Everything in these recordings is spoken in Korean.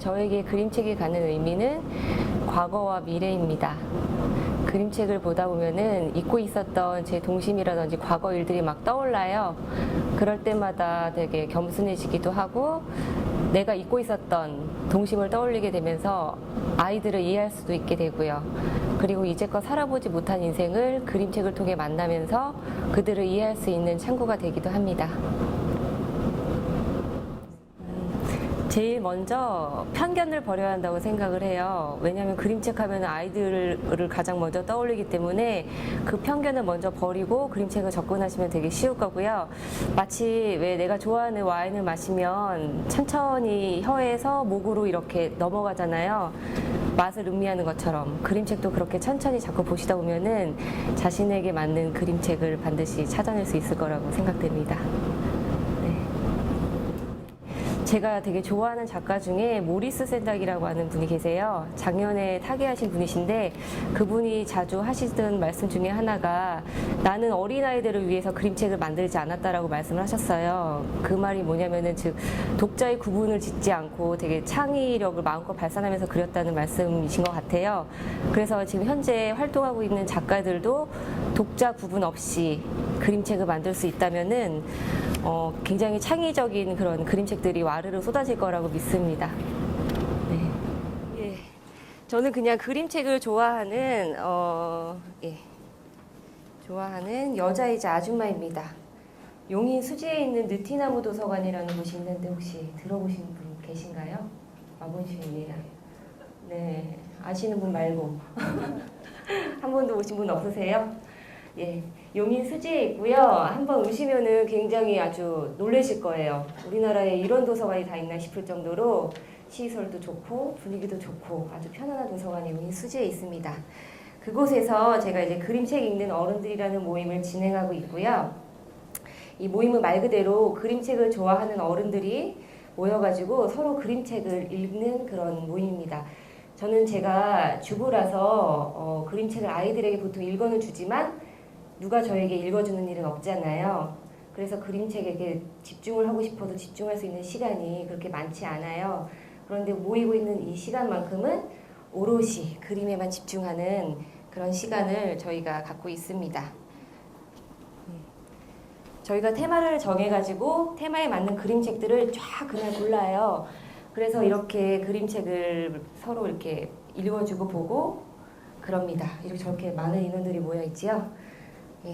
저에게 그림책이 갖는 의미는 과거와 미래입니다. 그림책을 보다 보면은 잊고 있었던 제 동심이라든지 과거 일들이 막 떠올라요. 그럴 때마다 되게 겸손해지기도 하고 내가 잊고 있었던 동심을 떠올리게 되면서 아이들을 이해할 수도 있게 되고요. 그리고 이제껏 살아보지 못한 인생을 그림책을 통해 만나면서 그들을 이해할 수 있는 창구가 되기도 합니다. 제일 먼저 편견을 버려야 한다고 생각을 해요. 왜냐하면 그림책 하면 아이들을 가장 먼저 떠올리기 때문에 그 편견을 먼저 버리고 그림책을 접근하시면 되게 쉬울 거고요. 마치 왜 내가 좋아하는 와인을 마시면 천천히 혀에서 목으로 이렇게 넘어가잖아요. 맛을 음미하는 것처럼 그림책도 그렇게 천천히 자꾸 보시다 보면은 자신에게 맞는 그림책을 반드시 찾아낼 수 있을 거라고 생각됩니다. 제가 되게 좋아하는 작가 중에 모리스 샌닥이라고 하는 분이 계세요. 작년에 타계하신 분이신데 그분이 자주 하시던 말씀 중에 하나가 나는 어린아이들을 위해서 그림책을 만들지 않았다라고 말씀을 하셨어요. 그 말이 뭐냐면은 즉 독자의 구분을 짓지 않고 되게 창의력을 마음껏 발산하면서 그렸다는 말씀이신 것 같아요. 그래서 지금 현재 활동하고 있는 작가들도 독자 구분 없이 그림책을 만들 수 있다면은 굉장히 창의적인 그런 그림책들이 와르르 쏟아질 거라고 믿습니다. 네. 예. 저는 그냥 그림책을 좋아하는 좋아하는 여자이자 아줌마입니다. 용인 수지에 있는 느티나무 도서관이라는 곳이 있는데 혹시 들어보신 분 계신가요? 와보시입니다. 네, 아시는 분 말고 한 번도 오신 분 없으세요? 예, 용인 수지에 있고요. 한번 오시면은 굉장히 아주 놀라실 거예요. 우리나라에 이런 도서관이 다 있나 싶을 정도로 시설도 좋고 분위기도 좋고 아주 편안한 도서관이 용인 수지에 있습니다. 그곳에서 제가 이제 그림책 읽는 어른들이라는 모임을 진행하고 있고요. 이 모임은 말 그대로 그림책을 좋아하는 어른들이 모여가지고 서로 그림책을 읽는 그런 모임입니다. 저는 제가 주부라서 그림책을 아이들에게 보통 읽어는 주지만 누가 저에게 읽어주는 일은 없잖아요. 그래서 그림책에게 집중을 하고 싶어도 집중할 수 있는 시간이 그렇게 많지 않아요. 그런데 모이고 있는 이 시간만큼은 오롯이 그림에만 집중하는 그런 시간을 저희가 갖고 있습니다. 저희가 테마를 정해가지고 테마에 맞는 그림책들을 쫙 그날 골라요. 그래서 이렇게 그림책을 서로 이렇게 읽어주고 보고 그럽니다. 이렇게 저렇게 많은 인원들이 모여있지요. 예.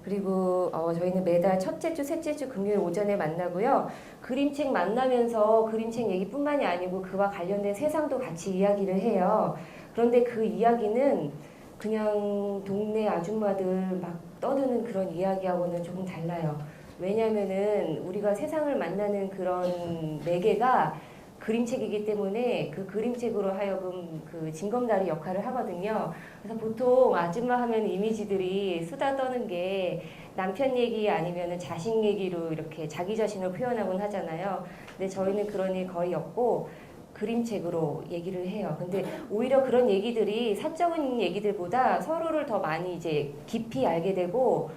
그리고 저희는 매달 첫째 주, 셋째 주 금요일 오전에 만나고요. 그림책 만나면서 그림책 얘기뿐만이 아니고 그와 관련된 세상도 같이 이야기를 해요. 그런데 그 이야기는 그냥 동네 아줌마들 막 떠드는 그런 이야기하고는 조금 달라요. 왜냐면은 우리가 세상을 만나는 그런 매개가 그림책이기 때문에 그 그림책으로 하여금 그 징검다리 역할을 하거든요. 그래서 보통 아줌마 하면 이미지들이 수다 떠는 게 남편 얘기 아니면 자식 얘기로 이렇게 자기 자신을 표현하곤 하잖아요. 근데 저희는 그런 일 거의 없고 그림책으로 얘기를 해요. 근데 오히려 그런 얘기들이 사적인 얘기들보다 서로를 더 많이 이제 깊이 알게 되고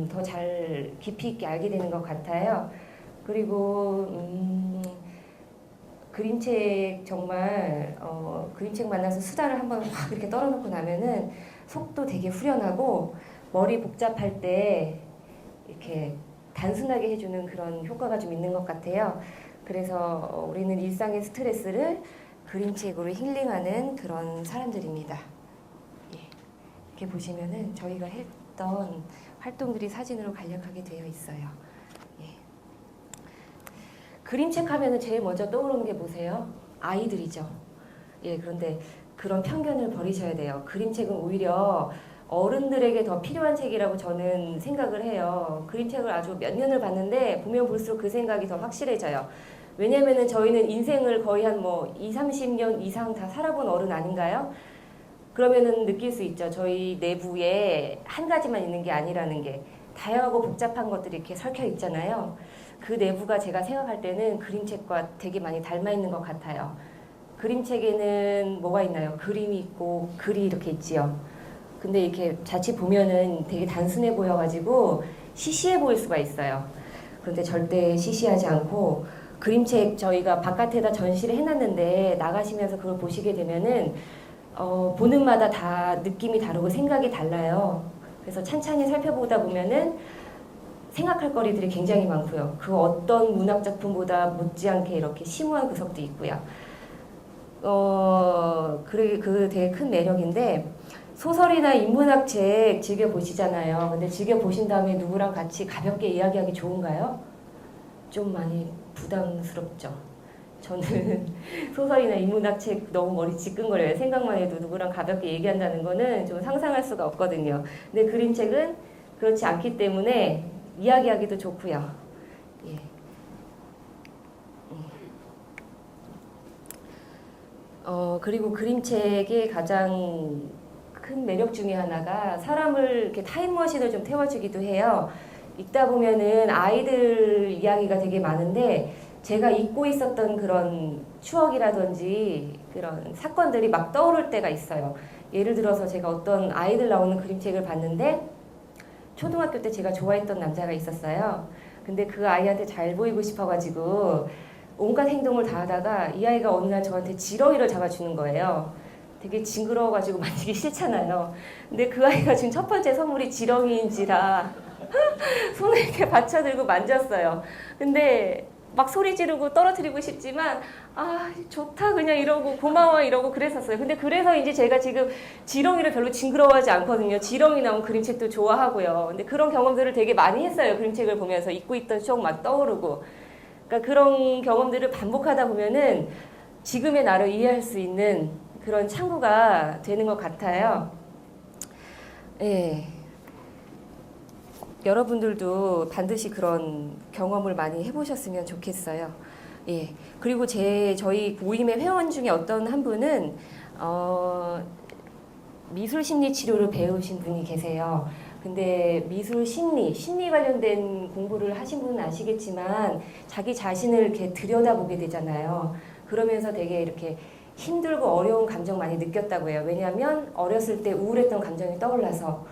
더 잘 깊이 있게 알게 되는 것 같아요. 그리고 그림책 정말 그림책 만나서 수다를 한번 확 이렇게 떨어놓고 나면은 속도 되게 후련하고 머리 복잡할 때 이렇게 단순하게 해주는 그런 효과가 좀 있는 것 같아요. 그래서 우리는 일상의 스트레스를 그림책으로 힐링하는 그런 사람들입니다. 예. 이렇게 보시면은 저희가 했던 활동들이 사진으로 간략하게 되어 있어요. 예. 그림책 하면은 제일 먼저 떠오르는 게 뭐세요? 아이들이죠. 예, 그런데 그런 편견을 버리셔야 돼요. 그림책은 오히려 어른들에게 더 필요한 책이라고 저는 생각을 해요. 그림책을 아주 몇 년을 봤는데 보면 볼수록 그 생각이 더 확실해져요. 왜냐면은 저희는 인생을 거의 한 20, 30년 이상 다 살아본 어른 아닌가요? 그러면은 느낄 수 있죠. 저희 내부에 한 가지만 있는 게 아니라는 게 다양하고 복잡한 것들이 이렇게 설켜 있잖아요. 그 내부가 제가 생각할 때는 그림책과 되게 많이 닮아 있는 것 같아요. 그림책에는 뭐가 있나요? 그림이 있고 글이 이렇게 있지요. 근데 이렇게 자칫 보면은 되게 단순해 보여가지고 시시해 보일 수가 있어요. 그런데 절대 시시하지 않고 그림책 저희가 바깥에다 전시를 해놨는데 나가시면서 그걸 보시게 되면은 보는 마다 다 느낌이 다르고 생각이 달라요. 그래서 찬찬히 살펴보다 보면은 생각할 거리들이 굉장히 많고요. 그 어떤 문학 작품보다 못지않게 이렇게 심오한 구석도 있고요. 그 되게 큰 매력인데 소설이나 인문학 책 즐겨 보시잖아요. 근데 즐겨 보신 다음에 누구랑 같이 가볍게 이야기하기 좋은가요? 좀 많이 부담스럽죠. 저는 소설이나 인문학 책 너무 머리 지끈거려요. 생각만 해도 누구랑 가볍게 얘기한다는 거는 좀 상상할 수가 없거든요. 근데 그림책은 그렇지 않기 때문에 이야기하기도 좋고요. 예. 그리고 그림책의 가장 큰 매력 중에 하나가 사람을 이렇게 타임머신을 좀 태워주기도 해요. 읽다 보면은 아이들 이야기가 되게 많은데 제가 잊고 있었던 그런 추억이라든지 그런 사건들이 막 떠오를 때가 있어요. 예를 들어서 제가 어떤 아이들 나오는 그림책을 봤는데 초등학교 때 제가 좋아했던 남자가 있었어요. 근데 그 아이한테 잘 보이고 싶어가지고 온갖 행동을 다 하다가 이 아이가 어느 날 저한테 지렁이를 잡아주는 거예요. 되게 징그러워가지고 만지기 싫잖아요. 근데 그 아이가 준 첫 번째 선물이 지렁이인지라 손을 이렇게 받쳐들고 만졌어요. 근데 막 소리 지르고 떨어뜨리고 싶지만 아 좋다 그냥 이러고 고마워 이러고 그랬었어요. 근데 그래서 이제 제가 지금 지렁이를 별로 징그러워하지 않거든요. 지렁이 나온 그림책도 좋아하고요. 근데 그런 경험들을 되게 많이 했어요. 그림책을 보면서 잊고 있던 추억 막 떠오르고. 그러니까 그런 경험들을 반복하다 보면은 지금의 나를 이해할 수 있는 그런 창구가 되는 것 같아요. 예. 여러분들도 반드시 그런 경험을 많이 해보셨으면 좋겠어요. 예. 그리고 저희 모임의 회원 중에 어떤 한 분은 미술 심리 치료를 배우신 분이 계세요. 근데 미술 심리 관련된 공부를 하신 분은 아시겠지만 자기 자신을 이렇게 들여다보게 되잖아요. 그러면서 되게 이렇게 힘들고 어려운 감정 많이 느꼈다고 해요. 왜냐하면 어렸을 때 우울했던 감정이 떠올라서.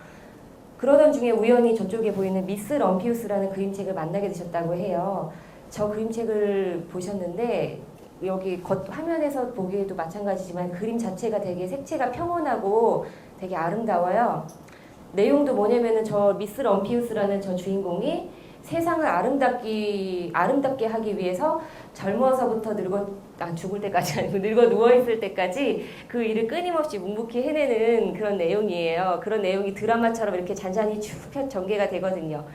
그러던 중에 우연히 저쪽에 보이는 미스 럼피우스라는 그림책을 만나게 되셨다고 해요. 저 그림책을 보셨는데 여기 화면에서 보기에도 마찬가지지만 그림 자체가 되게 색채가 평온하고 되게 아름다워요. 내용도 뭐냐면은 저 미스 럼피우스라는 저 주인공이 세상을 아름답게 하기 위해서 젊어서부터 죽을 때까지 아니고 늙어 누워있을 때까지 그 일을 끊임없이 묵묵히 해내는 그런 내용이에요. 그런 내용이 드라마처럼 이렇게 잔잔히 쭉 전개가 되거든요.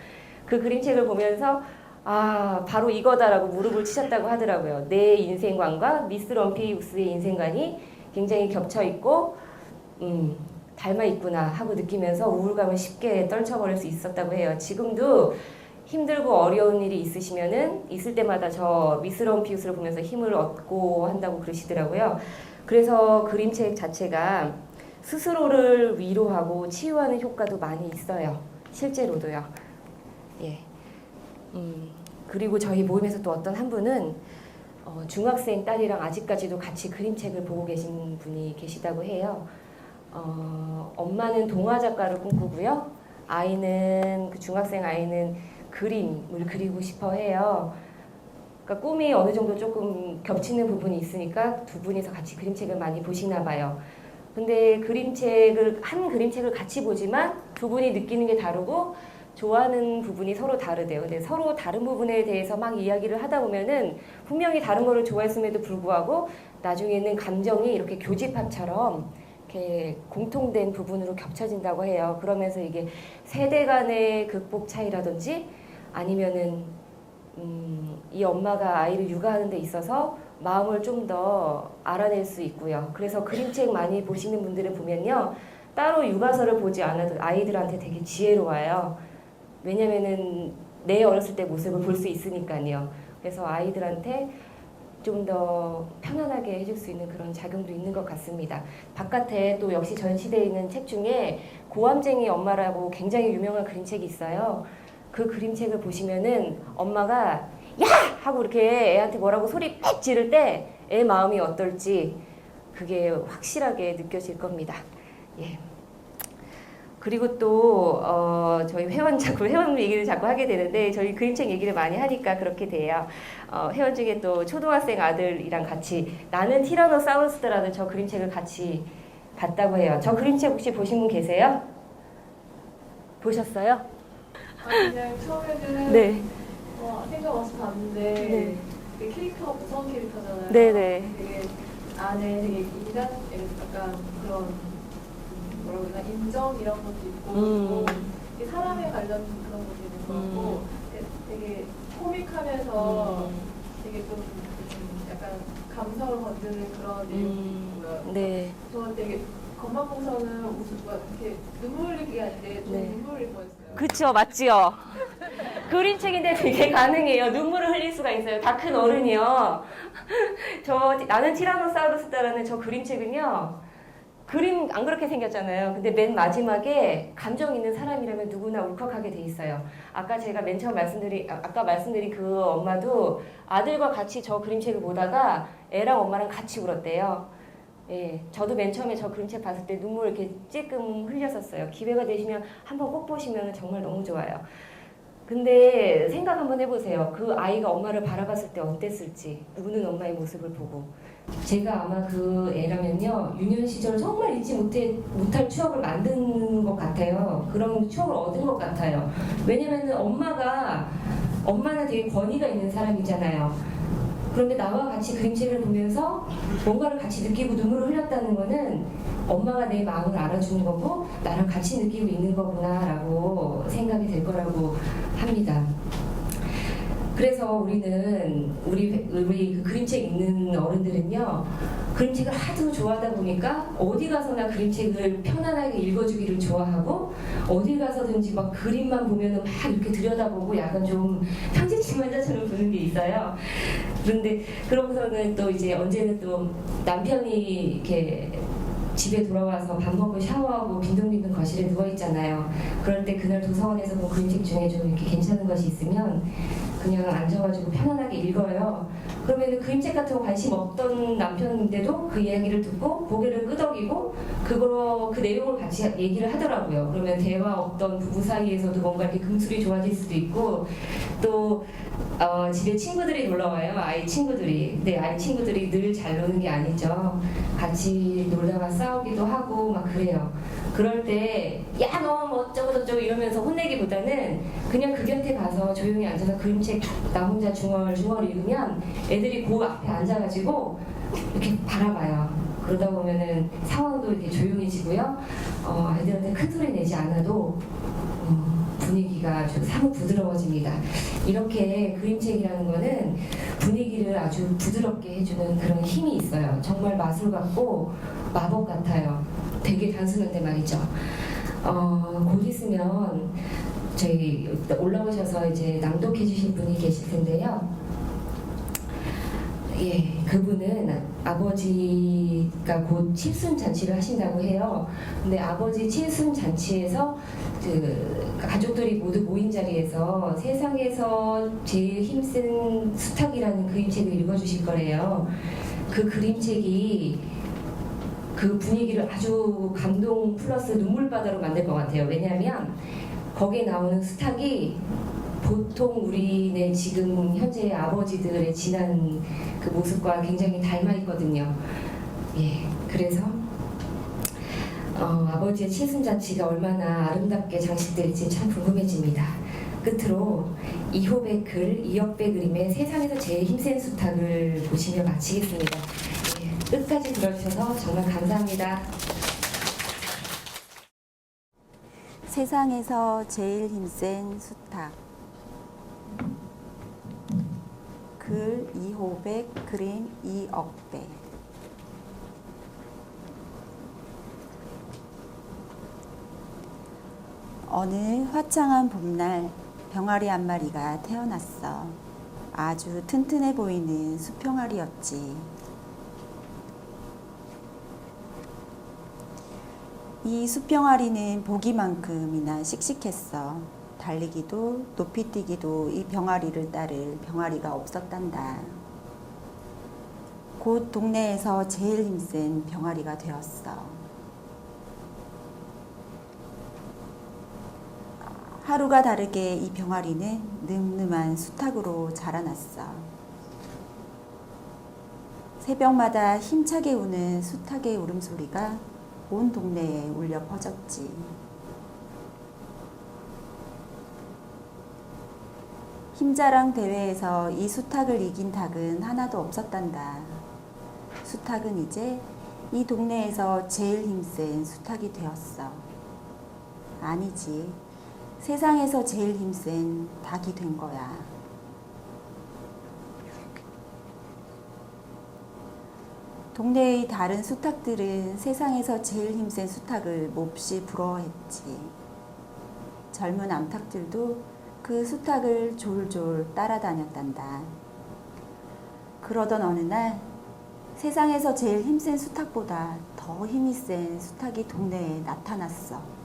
그 그림책을 보면서 아 바로 이거다라고 무릎을 치셨다고 하더라고요. 내 인생관과 미스 럼피우스의 인생관이 굉장히 겹쳐있고 닮아 있구나 하고 느끼면서 우울감을 쉽게 떨쳐버릴 수 있었다고 해요. 지금도 힘들고 어려운 일이 있을 때마다 저 미스 럼피우스를 보면서 힘을 얻고 한다고 그러시더라고요. 그래서 그림책 자체가 스스로를 위로하고 치유하는 효과도 많이 있어요. 실제로도요. 예. 그리고 저희 모임에서 또 어떤 한 분은 중학생 딸이랑 아직까지도 같이 그림책을 보고 계신 분이 계시다고 해요. 엄마는 동화 작가를 꿈꾸고요. 그 중학생 아이는 그림을 그리고 싶어 해요. 그러니까 꿈이 어느 정도 조금 겹치는 부분이 있으니까 두 분이서 같이 그림책을 많이 보시나 봐요. 근데 한 그림책을 같이 보지만 두 분이 느끼는 게 다르고 좋아하는 부분이 서로 다르대요. 근데 서로 다른 부분에 대해서 막 이야기를 하다 보면은 분명히 다른 거를 좋아했음에도 불구하고 나중에는 감정이 이렇게 교집합처럼 이렇게 공통된 부분으로 겹쳐진다고 해요. 그러면서 이게 세대 간의 극복 차이라든지 아니면은 이 엄마가 아이를 육아하는 데 있어서 마음을 좀 더 알아낼 수 있고요. 그래서 그림책 많이 보시는 분들은 보면요. 따로 육아서를 보지 않아도 아이들한테 되게 지혜로워요. 왜냐면은 내 어렸을 때 모습을 볼 수 있으니까요. 그래서 아이들한테 좀 더 편안하게 해줄 수 있는 그런 작용도 있는 것 같습니다. 바깥에 또 역시 전시되어 있는 책 중에 고함쟁이 엄마라고 굉장히 유명한 그림책이 있어요. 그 그림책을 보시면은 엄마가 야! 하고 이렇게 애한테 뭐라고 소리 빽 지를 때 애 마음이 어떨지 그게 확실하게 느껴질 겁니다. 예. 그리고 또 저희 회원 얘기를 자꾸 하게 되는데 저희 그림책 얘기를 많이 하니까 그렇게 돼요. 회원 중에 또 초등학생 아들이랑 같이 나는 티라노사우루스라는 저 그림책을 같이 봤다고 해요. 저 그림책 혹시 보신 분 계세요? 보셨어요? 그냥 처음에는 네. 생각 없이 봤는데 네. 그 캐릭터가 무서운 캐릭터잖아요. 네네. 되게 안에 되게 인간, 약간 그런 뭐라고 해야 되나 인정 이런 것도 있고 그리고 이게 사람에 관련 그런 것도 있는 것 같고 되게 코믹하면서 되게 좀 약간 감성을 건드는 그런 내용이고요. 네. 저는 되게 겉만 보고서는 이렇게 눈물 흘리는 게 아닌데 좀 네. 눈물 흘릴 뻔했어요. 그쵸, 맞지요? 그림책인데 되게 가능해요. 눈물을 흘릴 수가 있어요. 다 큰 어른이요. 나는 티라노사우루스다라는 저 그림책은요. 그림 안 그렇게 생겼잖아요. 근데 맨 마지막에 감정 있는 사람이라면 누구나 울컥하게 돼 있어요. 아까 제가 맨 처음 말씀드린 그 엄마도 아들과 같이 저 그림책을 보다가 애랑 엄마랑 같이 울었대요. 예, 저도 맨 처음에 저 그림책 봤을 때 눈물 이렇게 찔끔 흘렸었어요. 기회가 되시면 한번 꼭 보시면 정말 너무 좋아요. 근데 생각 한번 해보세요. 그 아이가 엄마를 바라봤을 때 어땠을지, 우는 엄마의 모습을 보고. 제가 아마 그 애라면요, 유년 시절을 정말 잊지 못할 추억을 만든 것 같아요. 그런 추억을 얻은 것 같아요. 왜냐면은 엄마는 되게 권위가 있는 사람이잖아요. 그런데 나와 같이 그림책을 보면서 뭔가를 같이 느끼고 눈물을 흘렸다는 거는 엄마가 내 마음을 알아주는 거고 나랑 같이 느끼고 있는 거구나라고 생각이 될 거라고 합니다. 그래서 우리 그 그림책 읽는 어른들은요, 그림책을 하도 좋아하다 보니까 어디 가서나 그림책을 편안하게 읽어주기를 좋아하고 어디 가서든지 막 그림만 보면은 막 이렇게 들여다보고 약간 좀 편집치만자처럼 보는 게 있어요. 그런데 그러고서는 또 이제 언제는 또 남편이 이렇게 집에 돌아와서 밥 먹고 샤워하고 빈둥빈둥 거실에 누워있잖아요. 그럴 때 그날 도서관에서 본 그림책 중에 좀 이렇게 괜찮은 것이 있으면 그냥 앉아가지고 편안하게 읽어요. 그러면 그림책 같은 거 관심 없던 남편인데도 그 이야기를 듣고 고개를 끄덕이고 그 내용을 같이 얘기를 하더라고요. 그러면 대화 없던 부부 사이에서도 뭔가 이렇게 금술이 좋아질 수도 있고 또 집에 친구들이 놀러와요. 아이 친구들이. 근데 아이 친구들이 늘 잘 노는 게 아니죠. 같이 놀다가 싸우기도 하고 막 그래요. 그럴 때 야 너 뭐 어쩌고 저쩌고 이러면서 혼내기보다는 그냥 그 곁에 가서 조용히 앉아서 그림책 나 혼자 중얼중얼 읽으면 애들이 그 앞에 앉아가지고 이렇게 바라봐요. 그러다 보면은 상황도 이렇게 조용해지고요. 아이들한테 큰 소리 내지 않아도 분위기가 아주 사뭇 부드러워집니다. 이렇게 그림책이라는 거는 분위기를 아주 부드럽게 해주는 그런 힘이 있어요. 정말 마술 같고 마법 같아요. 되게 단순한데 말이죠. 곧 있으면 저희 올라오셔서 이제 낭독해 주실 분이 계실 텐데요. 예, 그분은 아버지가 곧 칠순잔치를 하신다고 해요. 근데 아버지 칠순잔치에서 그 가족들이 모두 모인 자리에서 세상에서 제일 힘센 수탉이라는 그림책을 읽어주실 거래요. 그 그림책이 그 분위기를 아주 감동 플러스 눈물바다로 만들 것 같아요. 왜냐하면 거기에 나오는 수탉이 보통 우리네 지금 현재 아버지들의 지난 그 모습과 굉장히 닮아 있거든요. 예, 그래서 아버지의 칠순잔치가 얼마나 아름답게 장식될지 참 궁금해집니다. 끝으로 이호백 글, 이역배 그림의 세상에서 제일 힘센 수탉을 보시며 마치겠습니다. 예, 끝까지 들어주셔서 정말 감사합니다. 세상에서 제일 힘센 수탉. 글 이호백, 그림 이억배. 어느 화창한 봄날 병아리 한 마리가 태어났어. 아주 튼튼해 보이는 수평아리였지. 이 수평아리는 보기만큼이나 씩씩했어. 달리기도 높이뛰기도 이 병아리를 따를 병아리가 없었단다. 곧 동네에서 제일 힘센 병아리가 되었어. 하루가 다르게 이 병아리는 늠름한 수탉으로 자라났어. 새벽마다 힘차게 우는 수탉의 울음소리가 온 동네에 울려 퍼졌지. 힘자랑 대회에서 이 수탉을 이긴 닭은 하나도 없었단다. 수탉은 이제 이 동네에서 제일 힘센 수탉이 되었어. 아니지. 세상에서 제일 힘센 닭이 된 거야. 동네의 다른 수탉들은 세상에서 제일 힘센 수탉을 몹시 부러워했지. 젊은 암탉들도 그 수탉을 졸졸 따라다녔단다. 그러던 어느 날 세상에서 제일 힘센 수탉보다 더 힘이 센 수탉이 동네에 나타났어.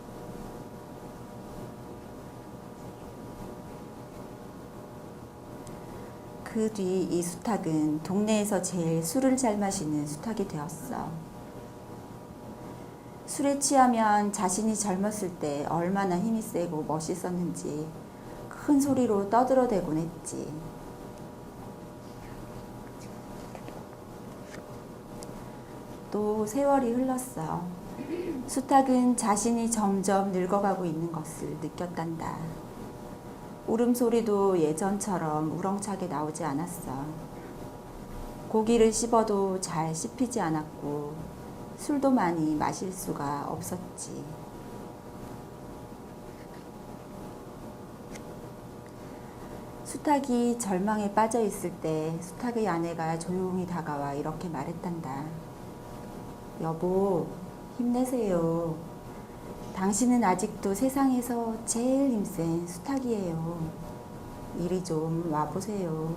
그 뒤 이 수탉은 동네에서 제일 술을 잘 마시는 수탉이 되었어. 술에 취하면 자신이 젊었을 때 얼마나 힘이 세고 멋있었는지 큰 소리로 떠들어대곤 했지. 또 세월이 흘렀어. 수탉은 자신이 점점 늙어가고 있는 것을 느꼈단다. 울음소리도 예전처럼 우렁차게 나오지 않았어. 고기를 씹어도 잘 씹히지 않았고 술도 많이 마실 수가 없었지. 수탉이 절망에 빠져 있을 때 수탉의 아내가 조용히 다가와 이렇게 말했단다. 여보, 힘내세요. 당신은 아직도 세상에서 제일 힘센 수탉이에요. 이리 좀 와보세요.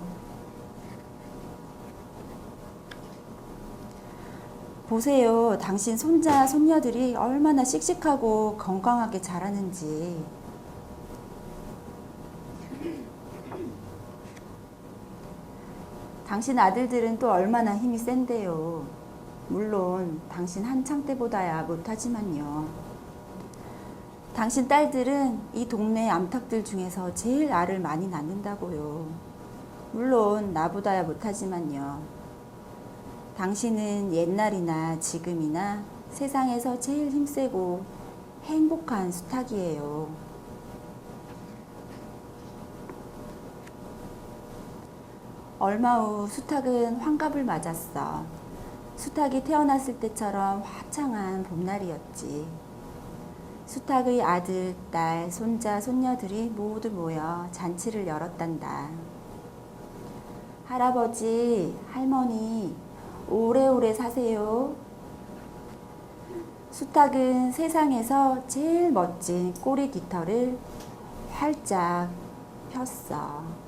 보세요. 당신 손자, 손녀들이 얼마나 씩씩하고 건강하게 자라는지. 당신 아들들은 또 얼마나 힘이 센데요. 물론 당신 한창 때보다야 못하지만요. 당신 딸들은 이 동네 암탉들 중에서 제일 알을 많이 낳는다고요. 물론 나보다야 못하지만요. 당신은 옛날이나 지금이나 세상에서 제일 힘세고 행복한 수탉이에요. 얼마 후 수탉은 환갑을 맞았어. 수탉이 태어났을 때처럼 화창한 봄날이었지. 수탉의 아들, 딸, 손자, 손녀들이 모두 모여 잔치를 열었단다. 할아버지, 할머니, 오래오래 사세요. 수탉은 세상에서 제일 멋진 꼬리 깃털을 활짝 폈어.